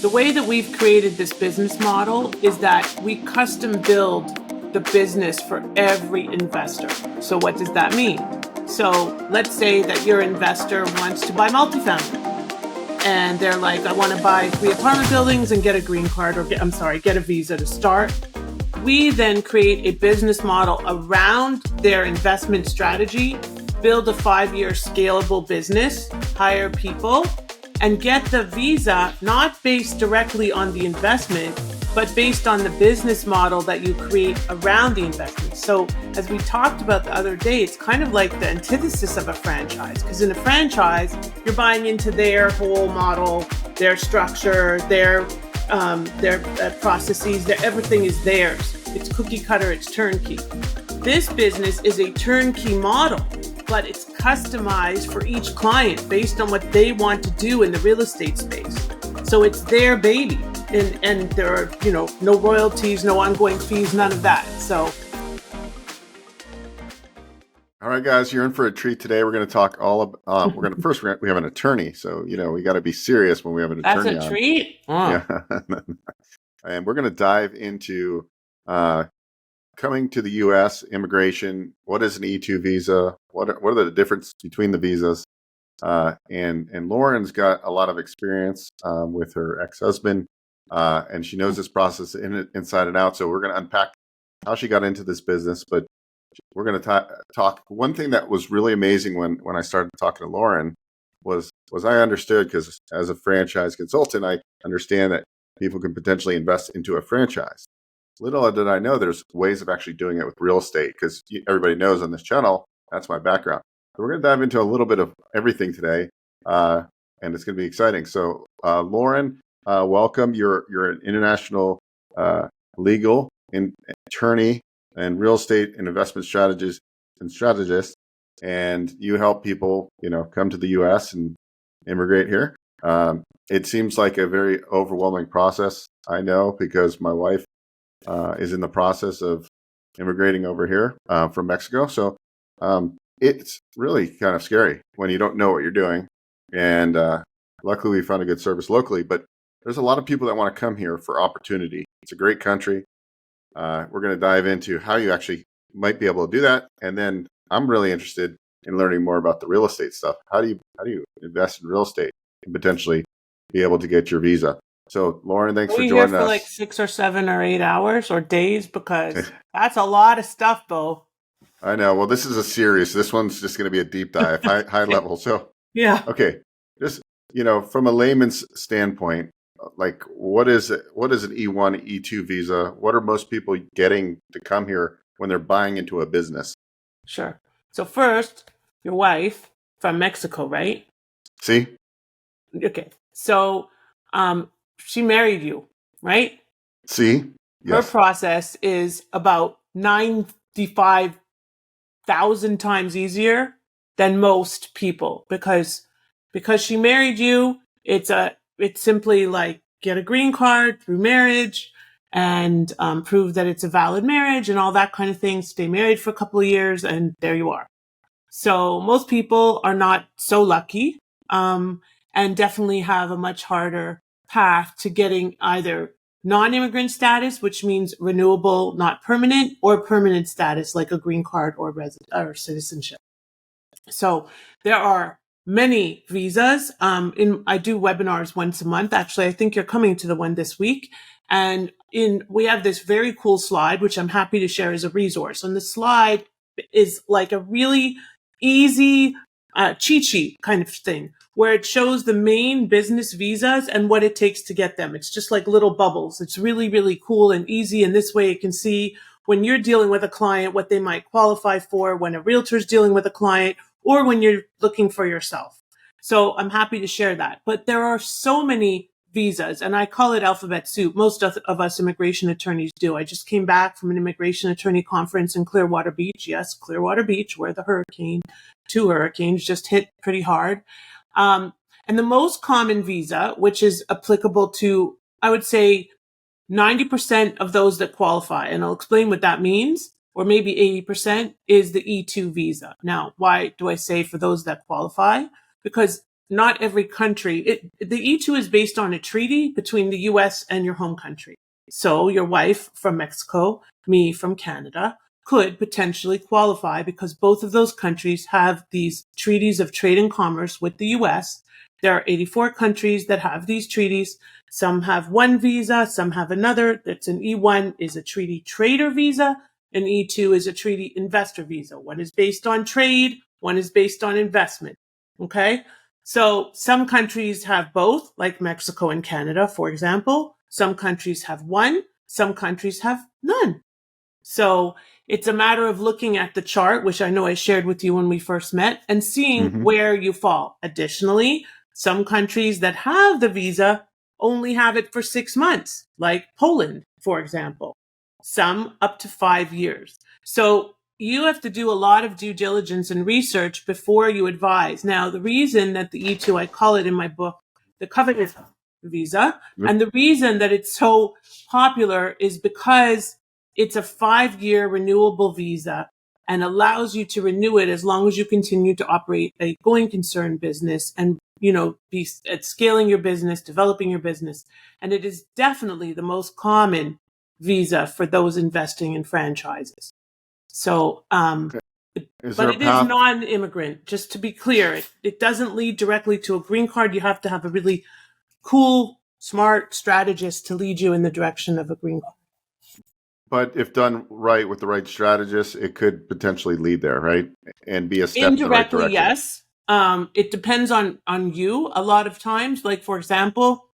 the way that we've created this business model is that we custom build the business for every investor. So what does that mean? So let's say that your investor wants to buy multifamily. And they're like, I want to buy 3 apartment buildings and get a green card, or get a visa to start. We then create a business model around their investment strategy, build a 5-year scalable business, hire people, and get the visa not based directly on the investment, but based on the business model that you create around the investment. So as we talked about the other day, it's kind of like the antithesis of a franchise, because in a franchise, you're buying into their whole model, their structure, their processes, everything is theirs. It's cookie cutter, it's turnkey. This business is a turnkey model, but it's customized for each client based on what they want to do in the real estate space. So it's their baby. And there are, no royalties, no ongoing fees, none of that. So. All right, guys, you're in for a treat today. We're going to talk all about, we have an attorney. So, we got to be serious when we have an attorney on. That's a treat? Oh. Yeah. And we're going to dive into coming to the U.S., immigration. What is an E-2 visa? What are the differences between the visas? And Lauren's got a lot of experience with her ex-husband. And she knows this process inside and out. So we're going to unpack how she got into this business. But we're going to talk. One thing that was really amazing when I started talking to Lauren was I understood, because as a franchise consultant, I understand that people can potentially invest into a franchise. Little did I know there's ways of actually doing it with real estate, because everybody knows on this channel, that's my background. So we're going to dive into a little bit of everything today, and it's going to be exciting. So Lauren, welcome. You're an international legal attorney and real estate and investment strategist, and you help people, come to the U.S. and immigrate here. It seems like a very overwhelming process. I know, because my wife is in the process of immigrating over here from Mexico. So it's really kind of scary when you don't know what you're doing. And luckily, we found a good service locally. But there's a lot of people that want to come here for opportunity. It's a great country. We're going to dive into how you actually might be able to do that. And then I'm really interested in learning more about the real estate stuff. How do you invest in real estate and potentially be able to get your visa? So, Lauren, thanks for joining us. We're here for like 6 or 7 or 8 hours or days, because that's a lot of stuff, Beau. I know. Well, this is a series. This one's just going to be a deep dive, high level. So, yeah. Okay. Just, from a layman's standpoint, like what is an E1, E2 visa? What are most people getting to come here when they're buying into a business? Sure. So first, your wife from Mexico, right? See? Okay. So she married you, right? See? Yes. Her process is about 95,000 times easier than most people, because she married you. It's simply like get a green card through marriage and prove that it's a valid marriage and all that kind of thing. Stay married for a couple of years and there you are. So most people are not so lucky, and definitely have a much harder path to getting either non-immigrant status, which means renewable, not permanent, or permanent status like a green card or citizenship. So there are many visas. I do webinars once a month. Actually, I think you're coming to the one this week. And we have this very cool slide, which I'm happy to share as a resource. And the slide is like a really easy cheat sheet kind of thing, where it shows the main business visas and what it takes to get them. It's just like little bubbles. It's really, really cool and easy. And this way you can see when you're dealing with a client, what they might qualify for, when a realtor is dealing with a client, or when you're looking for yourself. So I'm happy to share that. But there are so many visas, and I call it alphabet soup. Most of us immigration attorneys do. I just came back from an immigration attorney conference in Clearwater Beach. Yes, Clearwater Beach, where the two hurricanes just hit pretty hard. And the most common visa, which is applicable to, I would say, 90% of those that qualify, and I'll explain what that means, or maybe 80%, is the E2 visa. Now, why do I say for those that qualify? Because not every country. The E2 is based on a treaty between the US and your home country. So your wife from Mexico, me from Canada, could potentially qualify because both of those countries have these treaties of trade and commerce with the US. There are 84 countries that have these treaties. Some have one visa, some have another. That's an E1 is a treaty trader visa. An E2 is a treaty investor visa. One is based on trade, one is based on investment. Okay? So some countries have both, like Mexico and Canada, for example. Some countries have one, some countries have none. So it's a matter of looking at the chart, which I know I shared with you when we first met, and seeing where you fall. Additionally, some countries that have the visa only have it for 6 months, like Poland, for example. Some up to 5 years. So you have to do a lot of due diligence and research before you advise. Now, the reason that the E2, I call it in my book, the covenant visa, and the reason that it's so popular is because it's a 5-year renewable visa and allows you to renew it as long as you continue to operate a going concern business and, be at scaling your business, developing your business. And it is definitely the most common visa for those investing in franchises. So, but it is non-immigrant, just to be clear. It doesn't lead directly to a green card. You have to have a really cool, smart strategist to lead you in the direction of a green card. But if done right with the right strategist, it could potentially lead there, right? And be a step in the right direction. Yes. It depends on you a lot of times. Like, for example,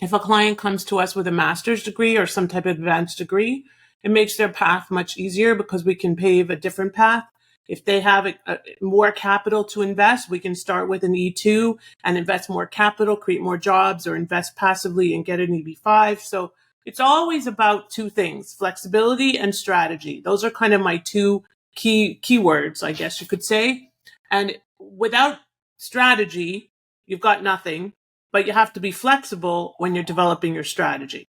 if a client comes to us with a master's degree or some type of advanced degree, it makes their path much easier because we can pave a different path. If they have more capital to invest, we can start with an E2 and invest more capital, create more jobs, or invest passively and get an EB5. So it's always about two things, flexibility and strategy. Those are kind of my two keywords, I guess you could say. And without strategy, you've got nothing, but you have to be flexible when you're developing your strategy.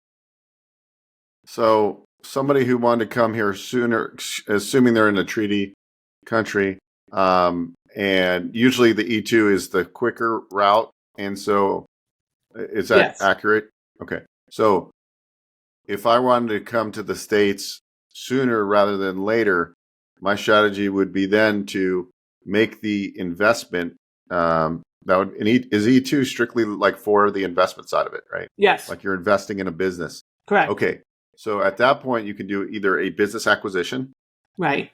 So somebody who wanted to come here sooner, assuming they're in a treaty country, and usually the E2 is the quicker route. And so is that accurate? Okay. So if I wanted to come to the States sooner rather than later, my strategy would be then to make the investment. Is E2 strictly like for the investment side of it, right? Yes. Like you're investing in a business. Correct. Okay. So at that point, you can do either a business acquisition. Right.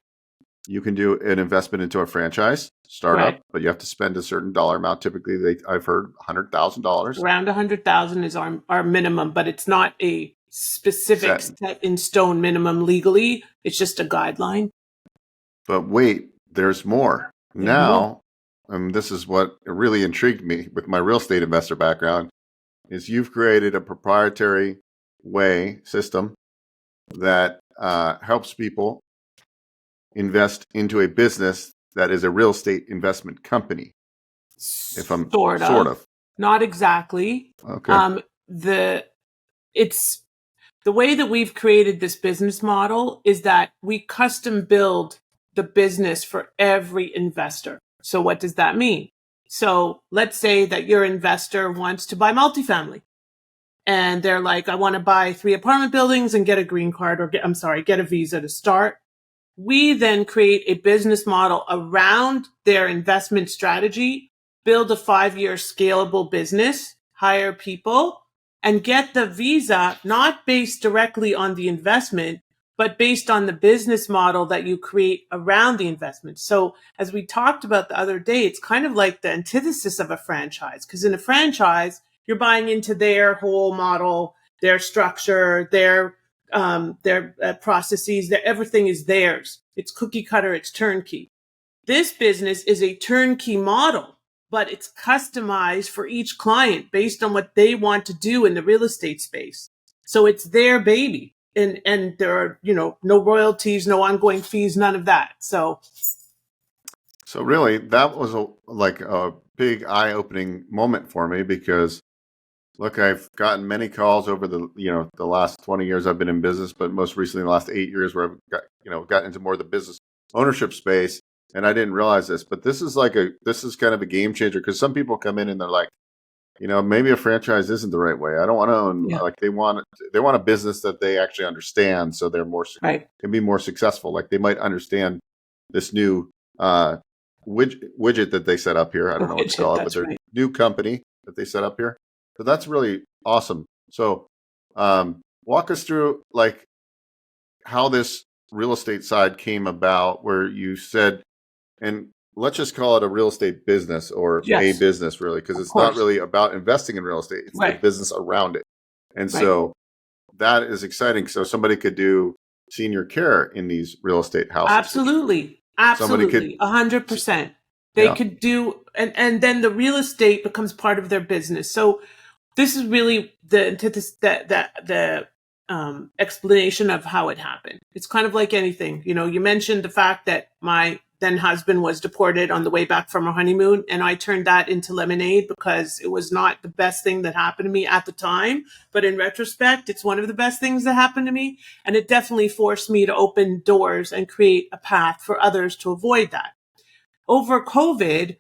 You can do an investment into a franchise startup, but you have to spend a certain dollar amount. Typically, I've heard $100,000. Around $100,000 is our minimum, but it's not a specific set in stone minimum legally. It's just a guideline. But wait, there's more. Now, this is what really intrigued me with my real estate investor background, is you've created a proprietary system that helps people invest into a business that is a real estate investment company. If I'm sort of. Not exactly. Okay. The way that we've created this business model is that we custom build the business for every investor. So what does that mean? So let's say that your investor wants to buy multifamily. And they're like, I want to buy 3 apartment buildings and get a green card get a visa to start. We then create a business model around their investment strategy, build a 5-year scalable business, hire people, and get the visa not based directly on the investment, but based on the business model that you create around the investment. So as we talked about the other day, it's kind of like the antithesis of a franchise, because in a franchise, you're buying into their whole model, their structure, their processes, everything is theirs. It's cookie cutter, it's turnkey. This business is a turnkey model, but it's customized for each client based on what they want to do in the real estate space. So it's their baby. And there are, no royalties, no ongoing fees, none of that. So really, that was a big eye-opening moment for me, because look, I've gotten many calls over the last 20 years I've been in business, but most recently the last 8 years where I've gotten into more of the business ownership space. and I didn't realize this, but this is kind of a game changer because some people come in and they're like, maybe a franchise isn't the right way. I don't want to own, Yeah. like they want a business that they actually understand, so they're Right. can be more successful. Like they might understand this new widget that they set up here. I A don't know what to widget, call it, but that's their right. new company that they set up here. So that's really awesome. So walk us through like how this real estate side came about, where you said, and let's just call it a real estate business or a Yes, business really, because of it's not course. really about investing in real estate. It's the Right. business around it. And Right. so that is exciting. So somebody could do senior care in these real estate houses. Absolutely. Somebody could, Absolutely. 100%. They yeah, could do, and then the real estate becomes part of their business. So this is really the antithesis, the explanation of how it happened. It's kind of like anything. You mentioned the fact that my then husband was deported on the way back from our honeymoon, and I turned that into lemonade because it was not the best thing that happened to me at the time. But in retrospect, it's one of the best things that happened to me. And it definitely forced me to open doors and create a path for others to avoid that. Over COVID,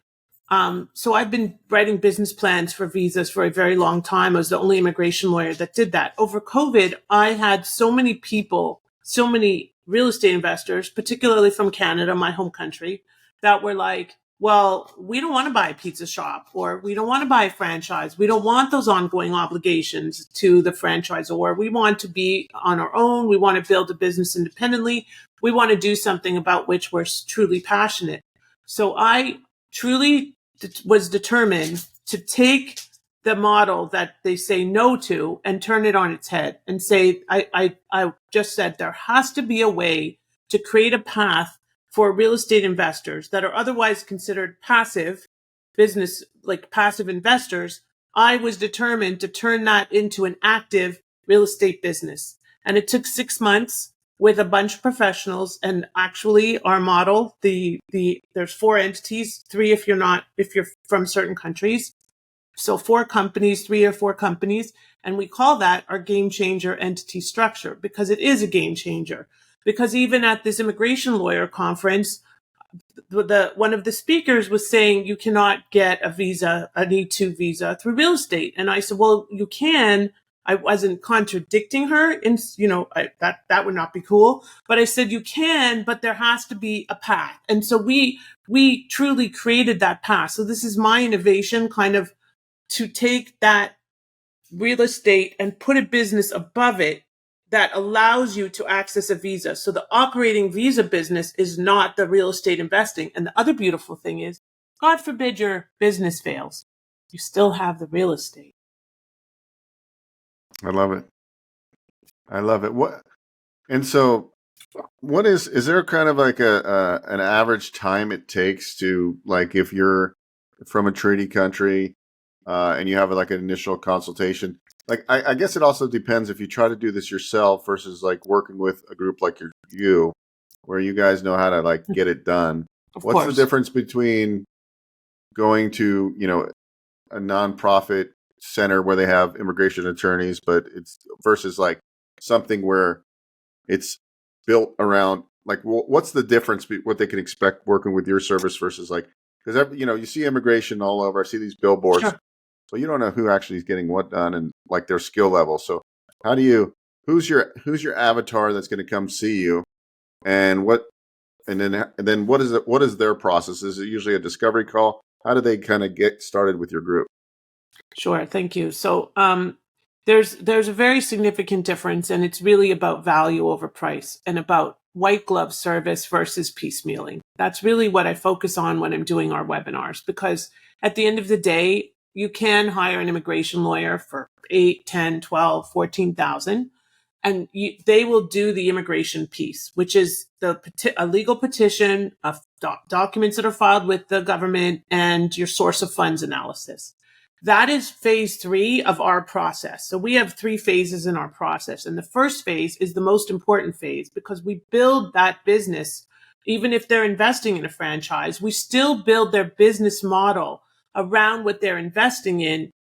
so I've been writing business plans for visas for a very long time. I was the only immigration lawyer that did that. Over COVID, I had so many people, so many real estate investors, particularly from Canada, my home country, that were like, well, we don't want to buy a pizza shop, or we don't want to buy a franchise. We don't want those ongoing obligations to the franchisor. We want to be on our own. We want to build a business independently. We want to do something about which we're truly passionate. So I truly was determined to take the model that they say no to and turn it on its head and say, I just said there has to be a way to create a path for real estate investors that are otherwise considered passive business, like passive investors. I was determined to turn that into an active real estate business. And it took 6 months with a bunch of professionals. And actually our model, there's 4 entities, 3 if you're from certain countries. So 4 companies, 3 or 4 companies. And we call that our game changer entity structure because it is a game changer. Because even at this immigration lawyer conference, one of the speakers was saying you cannot get a visa, an E2 visa through real estate. And I said, well, you can. I wasn't contradicting her, and that would not be cool. But I said you can, but there has to be a path. And so we truly created that path. So this is my innovation, kind of to take that real estate and put a business above it that allows you to access a visa. So the operating visa business is not the real estate investing. And the other beautiful thing is, God forbid your business fails, you still have the real estate. I love it. I love it. And so what is there kind of like an average time it takes to, like, if you're from a treaty country and you have like an initial consultation, like I guess it also depends if you try to do this yourself versus like working with a group like you where you guys know how to like get it done. Of What's the course. difference between going to, a nonprofit center where they have immigration attorneys, but it's versus like something where it's built around, like, what's the difference what they can expect working with your service versus like, because you see immigration all over. I see these billboards, Sure. but you don't know who actually is getting what done and like their skill level. So how do you, who's your avatar that's going to come see you, and then what is their process? Is it usually a discovery call? How do they kind of get started with your group? Sure. Thank you. So there's a very significant difference, and it's really about value over price and about white glove service versus piecemealing. That's really what I focus on when I'm doing our webinars, because at the end of the day, you can hire an immigration lawyer for 8, 10, 12, 14,000, and they will do the immigration piece, which is a legal petition, documents that are filed with the government, and your source of funds analysis. That is phase 3 of our process. So we have 3 phases in our process. And the first phase is the most important phase because we build that business. Even if they're investing in a franchise, we still build their business model around what they're investing in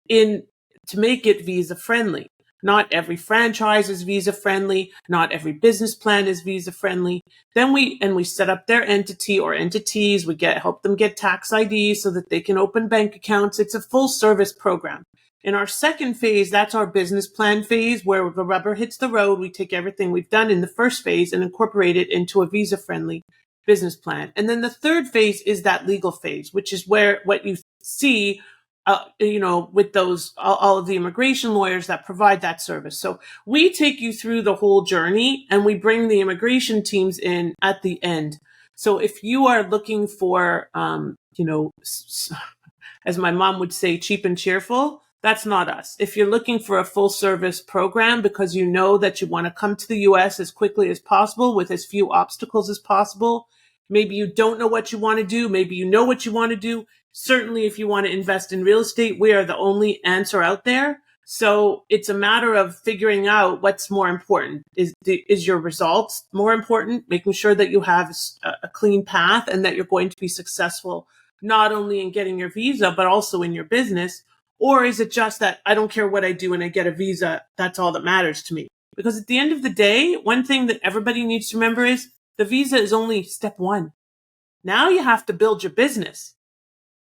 to make it visa friendly. Not every franchise is visa friendly. Not every business plan is visa friendly. Then we set up their entity or entities. We help them get tax ID so that they can open bank accounts. It's a full service program. In our second phase, that's our business plan phase, where the rubber hits the road. We take everything we've done in the first phase and incorporate it into a visa friendly business plan. And then the third phase is that legal phase, which is where what you see, with those, all of the immigration lawyers that provide that service. So we take you through the whole journey and we bring the immigration teams in at the end. So if you are looking for, as my mom would say, cheap and cheerful, that's not us. If you're looking for a full service program because you know that you want to come to the US as quickly as possible with as few obstacles as possible, maybe you don't know what you want to do, maybe you know what you want to do. Certainly, if you want to invest in real estate, we are the only answer out there. So it's a matter of figuring out what's more important. Is your results more important? Making sure that you have a clean path and that you're going to be successful, not only in getting your visa, but also in your business. Or is it just that I don't care what I do and I get a visa? That's all that matters to me. Because at the end of the day, one thing that everybody needs to remember is the visa is only step one. Now you have to build your business.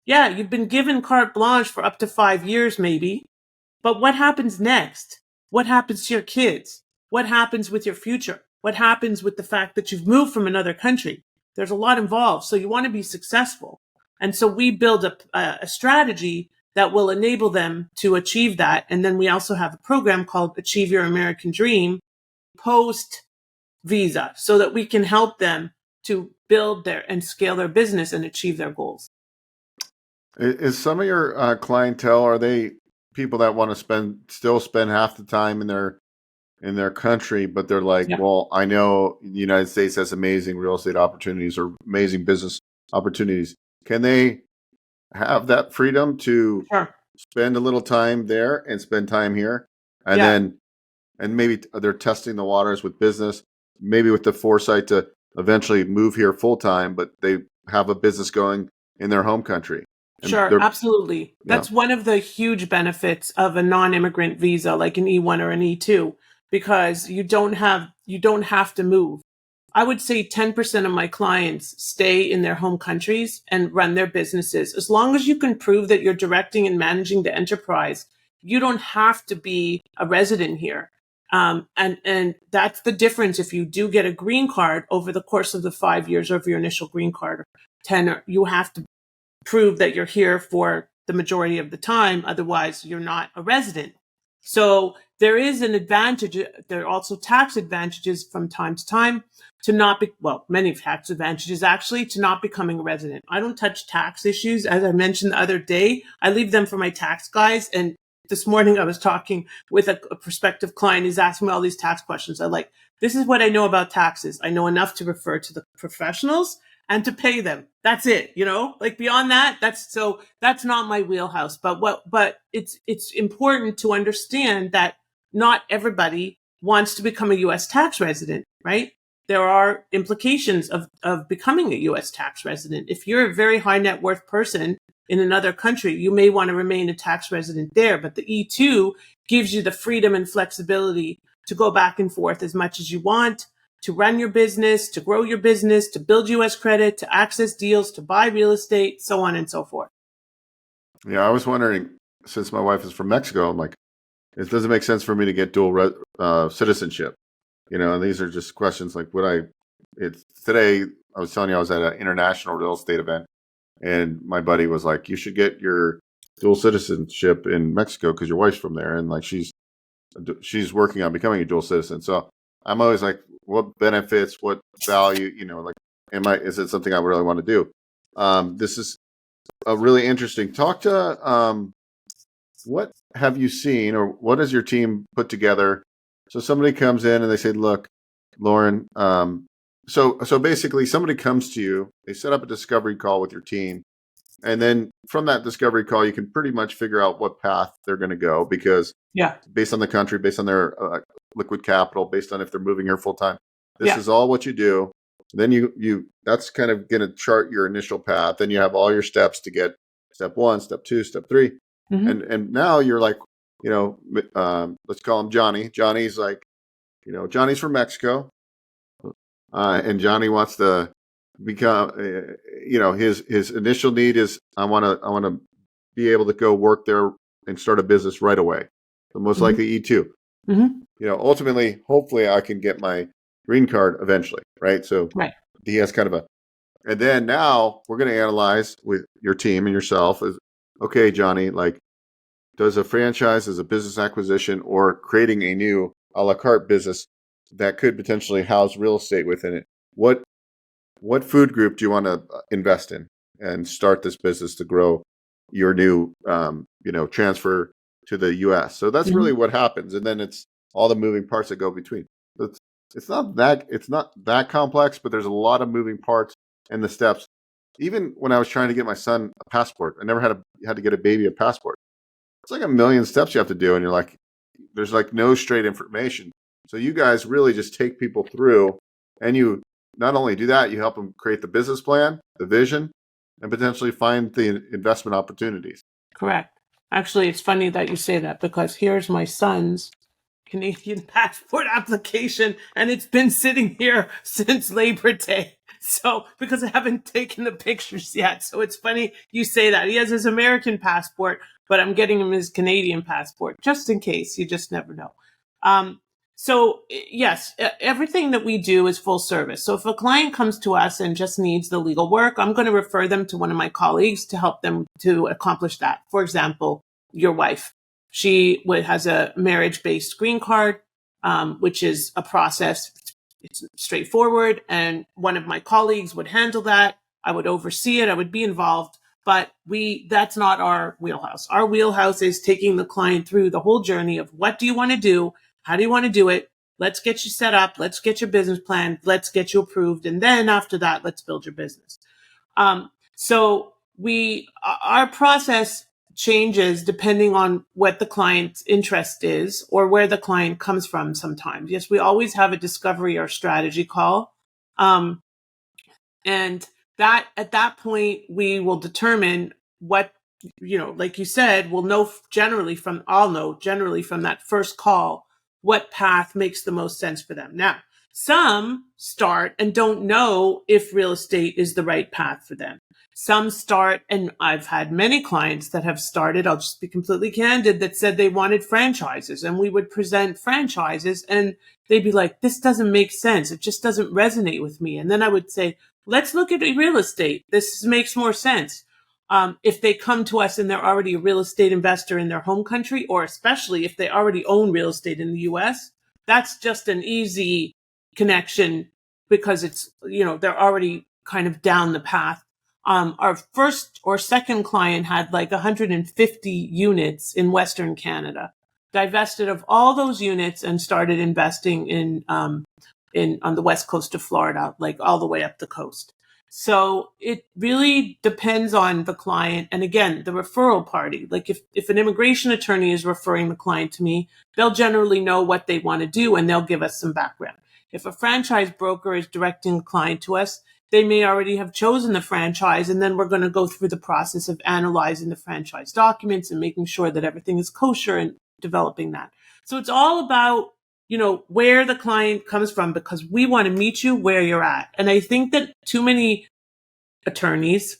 Yeah, you've been given carte blanche for up to 5 years, maybe. But what happens next? What happens to your kids? What happens with your future? What happens with the fact that you've moved from another country? There's a lot involved. So you want to be successful. And so we build a strategy that will enable them to achieve that. And then we also have a program called Achieve Your American Dream post visa so that we can help them to build and scale their business and achieve their goals. Is some of your clientele, are they people that want to still spend half the time in their country, but they're like, Yeah. well, I know the United States has amazing real estate opportunities or amazing business opportunities. Can they have that freedom to Sure. spend a little time there and spend time here? And Yeah. and maybe they're testing the waters with business, maybe with the foresight to eventually move here full time, but they have a business going in their home country. Sure, absolutely. Yeah. That's one of the huge benefits of a non-immigrant visa, like an E1 or an E2, because you don't have to move. I would say 10% of my clients stay in their home countries and run their businesses. As long as you can prove that you're directing and managing the enterprise, you don't have to be a resident here. And that's the difference. If you do get a green card over the course of the 5 years of your initial green card, 10, you have to prove that you're here for the majority of the time. Otherwise, you're not a resident. So there is an advantage. There are also tax advantages from time to time to not be, many tax advantages actually to not becoming a resident. I don't touch tax issues. As I mentioned the other day, I leave them for my tax guys. And this morning I was talking with a prospective client. He's asking me all these tax questions. This is what I know about taxes. I know enough to refer to the professionals and to pay them. That's it, beyond that, that's not my wheelhouse. But it's important to understand that not everybody wants to become a US tax resident, right? There are implications of becoming a US tax resident. If you're a very high net worth person in another country, you may want to remain a tax resident there, but the E2 gives you the freedom and flexibility to go back and forth as much as you want, to run your business, to grow your business, to build US credit, to access deals, to buy real estate, so on and so forth. Yeah, I was wondering, since my wife is from Mexico, I'm like, it doesn't make sense for me to get dual citizenship. And these are just questions like, today, I was telling you I was at an international real estate event, and my buddy was like, you should get your dual citizenship in Mexico because your wife's from there. And like, she's working on becoming a dual citizen. So I'm always like, what benefits, what value, is it something I really want to do? This is a really interesting talk to, what have you seen or what has your team put together? So somebody comes in and they say, look, Lauren, so basically somebody comes to you, they set up a discovery call with your team. And then from that discovery call, you can pretty much figure out what path they're going to go because based on the country, based on their liquid capital, based on if they're moving here full time, this is all what you do. Then you that's kind of going to chart your initial path. Then you have all your steps to get step 1, step 2, step 3. Mm-hmm. And now you're like, let's call him Johnny. Johnny's like, Johnny's from Mexico, and Johnny wants to become, his initial need is I want to be able to go work there and start a business right away. So most Mm-hmm. likely E2. Mm-hmm. Ultimately, hopefully, I can get my green card eventually, right? So Right. he has kind of a, and then now we're going to analyze with your team and yourself is, okay, Johnny, like, does a franchise as a business acquisition or creating a new a la carte business that could potentially house real estate within it? What food group do you want to invest in and start this business to grow your new, transfer to the U.S.? So that's really Mm-hmm. what happens, and then it's all the moving parts that go between. It's it's not that complex, but there's a lot of moving parts and the steps. Even when I was trying to get my son a passport, I never had to get a baby a passport. It's like a million steps you have to do, and you're like, there's like no straight information. So you guys really just take people through, and you not only do that, you help them create the business plan, the vision, and potentially find the investment opportunities. Correct. Actually, it's funny that you say that because here's my son's Canadian passport application, and it's been sitting here since Labor Day. So, because I haven't taken the pictures yet. So, it's funny you say that. He has his American passport, but I'm getting him his Canadian passport just in case. You just never know. Um, yes, everything that we do is full service. So, if a client comes to us and just needs the legal work, I'm going to refer them to one of my colleagues to help them to accomplish that. For example, your wife. She has a marriage-based green card, which is a process. It's straightforward, and one of my colleagues would handle that. I would oversee it. I would be involved, but that's not our wheelhouse. Our wheelhouse is taking the client through the whole journey of what do you want to do? How do you want to do it? Let's get you set up. Let's get your business plan. Let's get you approved. And then after that, let's build your business. So our process changes depending on what the client's interest is or where the client comes from sometimes. Yes, we always have a discovery or strategy call. Um, and that at that point, we will determine what, like you said, I'll know generally from that first call, what path makes the most sense for them. Now, some start and don't know if real estate is the right path for them. Some start, and I've had many clients that have started, I'll just be completely candid, that said they wanted franchises, and we would present franchises and they'd be like, this doesn't make sense. It just doesn't resonate with me. And then I would say, let's look at real estate. This makes more sense. If they come to us and they're already a real estate investor in their home country, or especially if they already own real estate in the US, that's just an easy connection because they're already kind of down the path. Our first or second client had like 150 units in Western Canada, divested of all those units and started investing on the west coast of Florida, like all the way up the coast. So it really depends on the client. And again, the referral party, like if an immigration attorney is referring the client to me, they'll generally know what they want to do and they'll give us some background. If a franchise broker is directing a client to us, they may already have chosen the franchise, and then we're going to go through the process of analyzing the franchise documents and making sure that everything is kosher and developing that. So it's all about, where the client comes from because we want to meet you where you're at. And I think that too many attorneys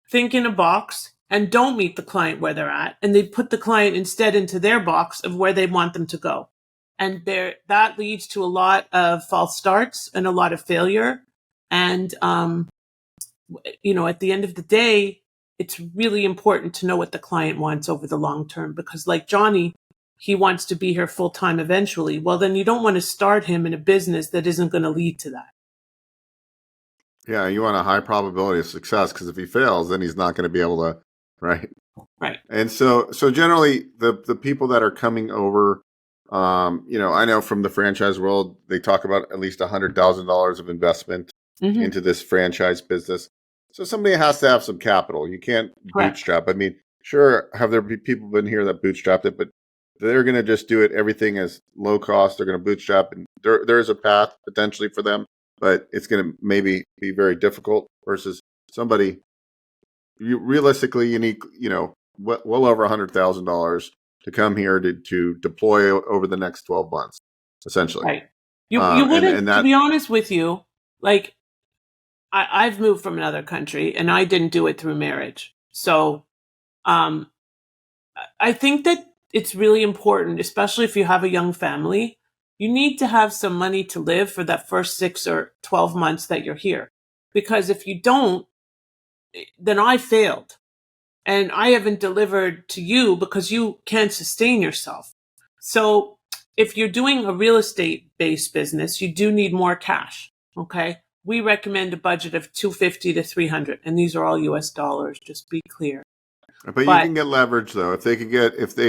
think in a box and don't meet the client where they're at, and they put the client instead into their box of where they want them to go. And that leads to a lot of false starts and a lot of failure. And, at the end of the day, it's really important to know what the client wants over the long term because like Johnny, he wants to be here full time eventually. Well, then you don't want to start him in a business that isn't going to lead to that. Yeah, you want a high probability of success because if he fails, then he's not going to be able to, right? Right. And so generally, the people that are coming over, I know from the franchise world, they talk about at least $100,000 of investment into this franchise business. So somebody has to have some capital. You can't bootstrap. I mean, sure, have there be people been here that bootstrapped it, but they're going to just do it everything as low cost. They're going to bootstrap, and there is a path potentially for them, but it's going to maybe be very difficult versus somebody. Realistically, you need well over $100,000 to come here to deploy over the next 12 months, essentially. Right. You wouldn't, And to that, be honest with you, like I've moved from another country and I didn't do it through marriage. So um, I think that it's really important, especially if you have a young family, you need to have some money to live for that first 6 or 12 months that you're here. Because if you don't, then I failed and I haven't delivered to you because you can't sustain yourself. So if you're doing a real estate based business, you do need more cash. Okay. We recommend a budget of 250 to 300, and these are all US dollars, just be clear. but you But can get leverage though. If they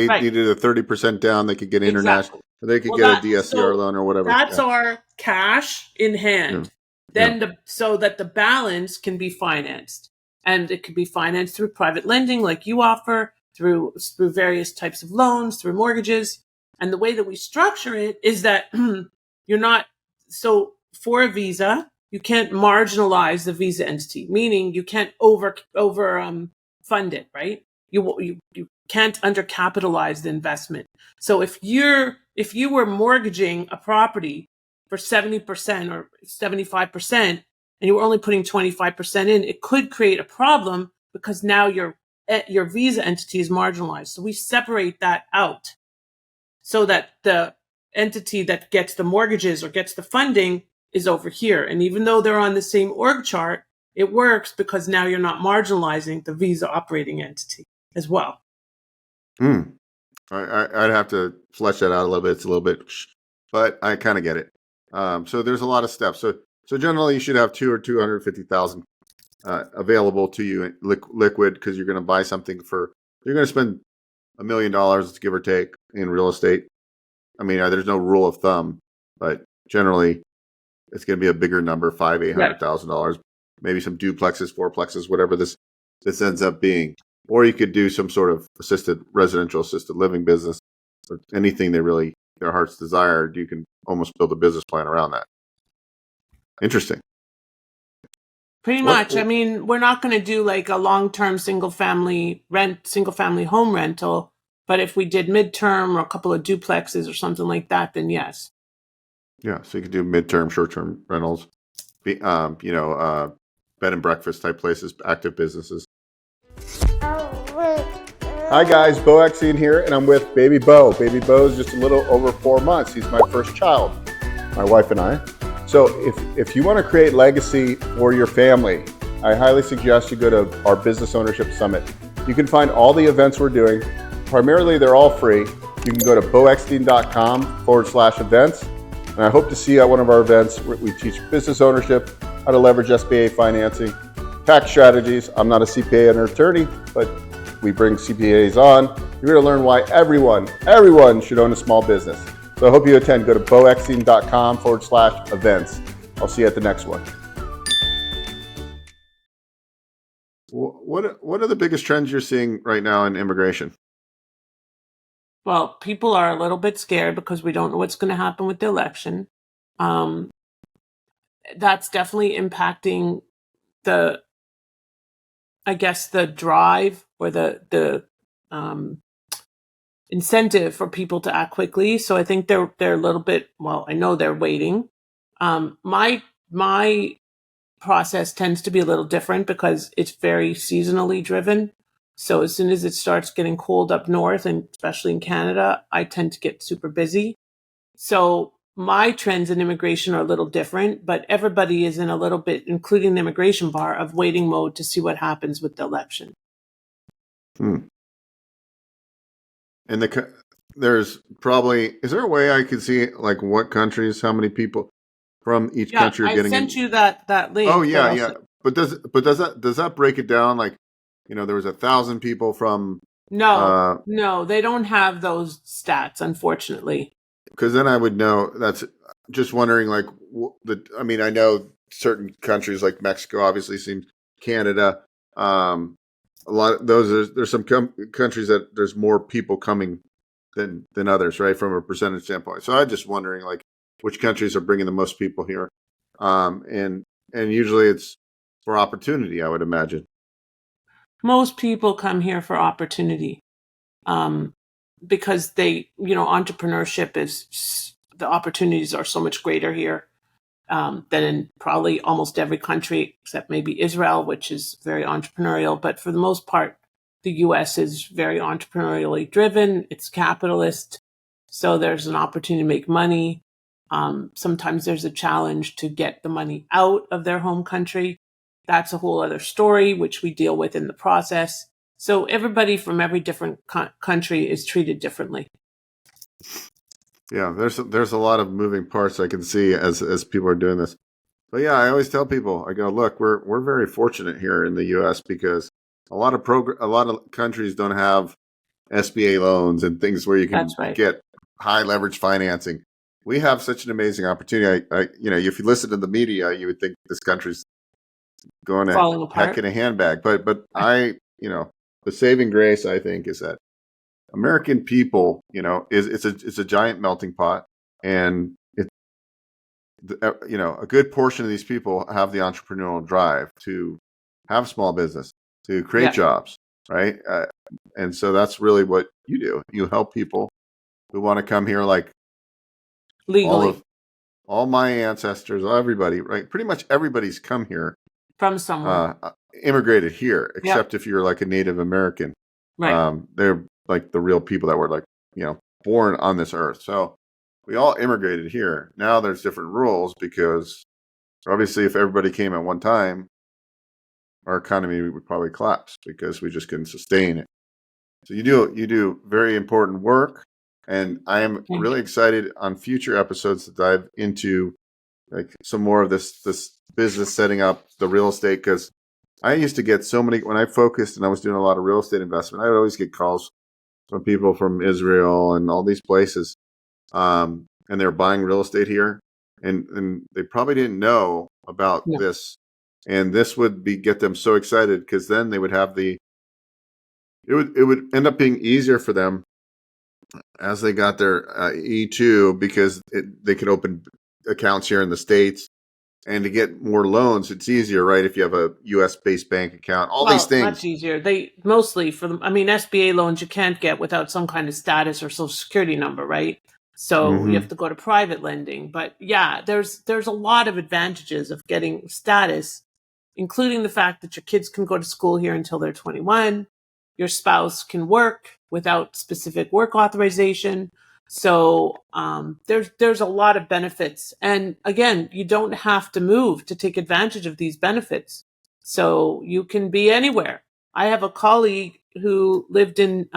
right, needed a 30% down, they could get international, exactly. they could Well, get a DSCR loan or whatever. that's Yeah. our cash in Yeah. hand. Yeah. So that the balance can be financed, and it could be financed through private lending, like you offer, through various types of loans, through mortgages. And the way that we structure it is that you're not so for a visa, you can't marginalize the visa entity, meaning you can't over fund it, right? You can't undercapitalize the investment. So if you were mortgaging a property for 70% or 75% and you were only putting 25% in, it could create a problem because now your visa entity is marginalized. So we separate that out so that the entity that gets the mortgages or gets the funding is over here. And even though they're on the same org chart, it works because now you're not marginalizing the visa operating entity as well. Hmm. I'd have to flesh that out a little bit. It's a little bit, but I kind of get it. So there's a lot of steps. So generally, you should have 250,000 available to you in liquid because you're going to buy something you're going to spend $1 million, give or take, in real estate. I mean, there's no rule of thumb, but generally, it's going to be a bigger number, Right. $800,000, maybe some duplexes, fourplexes, whatever this ends up being. Or you could do some sort of residential assisted living business, or anything their heart's desired. You can almost build a business plan around that. Interesting. Pretty What? much. I mean, we're not going to do like a long-term single family home rental, but if we did midterm or a couple of duplexes or something like that, then yes. Yeah, so you could do midterm, short-term rentals, bed and breakfast type places, active businesses. Hi guys, Beau Eckstein here, and I'm with baby Beau. Baby Beau is just a little over 4 months. He's my first child, my wife and I. So if you want to create legacy for your family, I highly suggest you go to our Business Ownership Summit. You can find all the events we're doing. Primarily, they're all free. You can go to beaueckstein.com/events. And I hope to see you at one of our events where we teach business ownership, how to leverage SBA financing, tax strategies. I'm not a CPA and an attorney, but we bring CPAs on. You're going to learn why everyone should own a small business. So I hope you attend. Go to beaueckstein.com/events. I'll see you at the next one. What are the biggest trends you're seeing right now in immigration? Well, people are a little bit scared because we don't know what's going to happen with the election. Um, that's definitely impacting the drive or the incentive for people to act quickly. So I think they're a little bit, well, I know they're waiting. My process tends to be a little different because it's very seasonally driven. So as soon as it starts getting cold up north, and especially in Canada, I tend to get super busy. So my trends in immigration are a little different, but everybody is in a little bit, including the immigration bar, of waiting mode to see what happens with the election. Hmm. And there's probably, is there a way I could see like what countries, how many people from each Yeah, country are I getting sent in? you that link. Oh yeah, yeah. But does that break it down? Like, there was 1,000 people from. No, they don't have those stats, unfortunately. Because then I would know. That's just wondering. Like, I mean, I know certain countries like Mexico, obviously, seems Canada. A lot of there's some countries that there's more people coming than others, right? From a percentage standpoint. So I'm just wondering, like, which countries are bringing the most people here, and usually it's for opportunity, I would imagine. Most people come here for opportunity. because entrepreneurship the opportunities are so much greater here than in probably almost every country except maybe Israel, which is very entrepreneurial. But for the most part, the US is very entrepreneurially driven. It's capitalist. So there's an opportunity to make money. Sometimes there's a challenge to get the money out of their home country. That's a whole other story, which we deal with in the process. So everybody from every different country is treated differently. Yeah, there's a lot of moving parts I can see as people are doing this. But yeah, I always tell people, I go, look, we're very fortunate here in the U.S. because a lot of countries don't have SBA loans and things where you can That's right. get high leverage financing. We have such an amazing opportunity. If you listen to the media, you would think this country's going to Falling heck apart. in a handbag. But the saving grace, I think, is that American people, it's a giant melting pot, and a good portion of these people have the entrepreneurial drive to have small business, to create jobs, right? And so that's really what you do. You help people who want to come here, like Legally. all my ancestors, everybody, right? Pretty much everybody's come here From somewhere. Immigrated here, except if you're like a Native American. Right. They're like the real people that were like, born on this earth. So we all immigrated here. Now there's different rules because obviously if everybody came at one time, our economy would probably collapse because we just couldn't sustain it. So you do very important work, and I am really excited on future episodes to dive into like some more of this business setting up the real estate, because I used to get so many when I focused and I was doing a lot of real estate investment. I would always get calls from people from Israel and all these places, and they're buying real estate here, and they probably didn't know about this, and this would get them so excited because then they would have it would end up being easier for them as they got their E2 because they could open accounts here in the States. And to get more loans, it's easier, right? If you have a U.S.-based bank account, these things. Much easier. They mostly SBA loans you can't get without some kind of status or social security number, right? So you have to go to private lending. But yeah, there's a lot of advantages of getting status, including the fact that your kids can go to school here until they're 21. Your spouse can work without specific work authorization. So there's a lot of benefits. And again, you don't have to move to take advantage of these benefits. So you can be anywhere. I have a colleague who lived in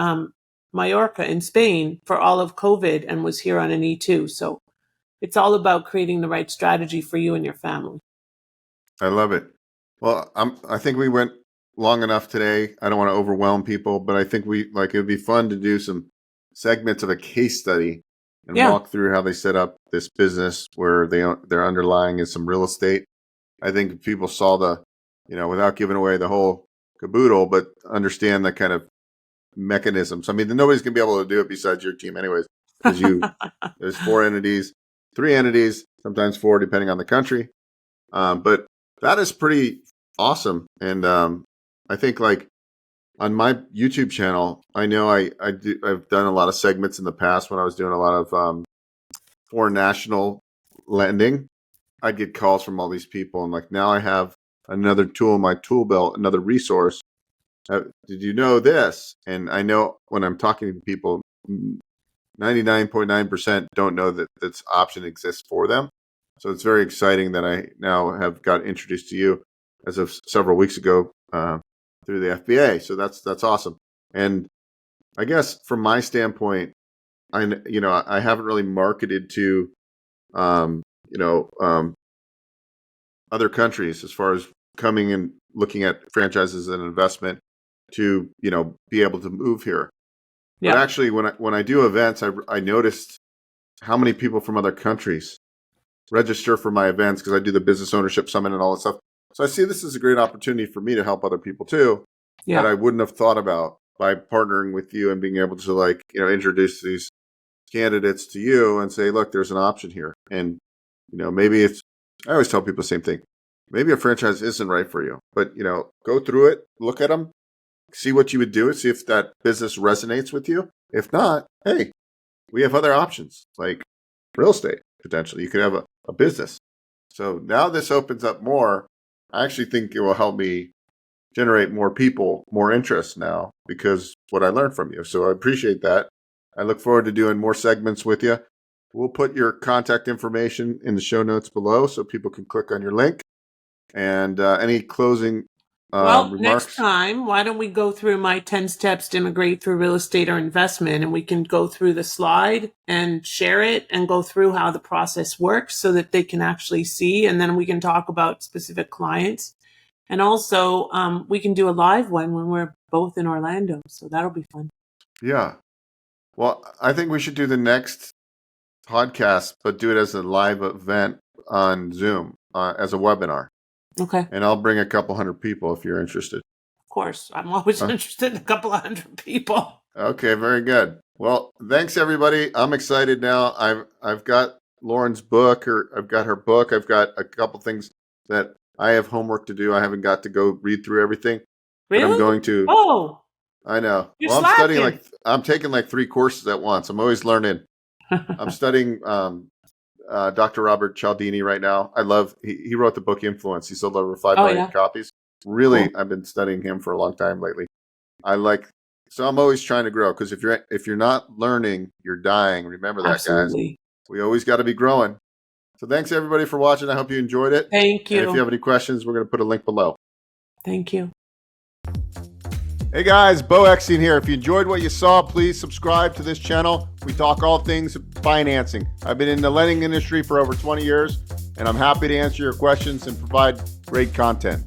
Mallorca in Spain for all of COVID and was here on an E2. So it's all about creating the right strategy for you and your family. I love it. Well, I think we went long enough today. I don't want to overwhelm people, but I think it would be fun to do some segments of a case study and walk through how they set up this business where their underlying is some real estate. I think if people saw without giving away the whole caboodle, but understand the kind of mechanisms. I mean, nobody's going to be able to do it besides your team anyways, because there's 3 entities, sometimes 4, depending on the country. But that is pretty awesome. And I think like on my YouTube channel, I know I've done a lot of segments in the past when I was doing a lot of foreign national lending. I'd get calls from all these people, and like now I have another tool in my tool belt, another resource. Did you know this? And I know when I'm talking to people, 99.9% don't know that this option exists for them. So it's very exciting that I now have got introduced to you as of several weeks ago through the FBA. So that's awesome. And I guess from my standpoint, I haven't really marketed to other countries as far as coming and looking at franchises as an investment to be able to move here. But actually, when I do events, I noticed how many people from other countries register for my events because I do the business ownership summit and all that stuff. So I see this as a great opportunity for me to help other people too that I wouldn't have thought about by partnering with you and being able to introduce these candidates to you and say, look, there's an option here. And maybe I always tell people the same thing. Maybe a franchise isn't right for you, but go through it, look at them, see what you would do, see if that business resonates with you, If not, hey, we have other options like real estate potentially. You could have a business. So now this opens up more. I actually think it will help me generate more people, more interest now because what I learned from you. So I appreciate that. I look forward to doing more segments with you. We'll put your contact information in the show notes below so people can click on your link. And any closing Well, next remarks? time, why don't we go through my 10 steps to immigrate through real estate or investment, and we can go through the slide and share it and go through how the process works so that they can actually see. And then we can talk about specific clients. And also, we can do a live one when we're both in Orlando. So that'll be fun. Yeah. Well, I think we should do the next podcast, but do it as a live event on Zoom as a webinar. Okay. And I'll bring a couple hundred people if you're interested. Of course. I'm always interested in a couple of hundred people. Okay, very good. Well, thanks everybody. I'm excited now. I've got Lauren's book, or I've got her book. I've got a couple things that I have homework to do. I haven't got to go read through everything. Really? But I'm going to. Oh. I know. You're well, slacking. I'm taking like 3 courses at once. I'm always learning. I'm studying Dr. Robert Cialdini right now. He wrote the book Influence. He sold over 5 million copies. Really, cool. I've been studying him for a long time lately. So I'm always trying to grow, because if you're not learning, you're dying. Remember that, Absolutely. guys. We always got to be growing. So thanks everybody for watching. I hope you enjoyed it. Thank you. And if you have any questions, we're going to put a link below. Thank you. Hey guys, Beau Eckstein here. If you enjoyed what you saw, please subscribe to this channel. We talk all things financing. I've been in the lending industry for over 20 years, and I'm happy to answer your questions and provide great content.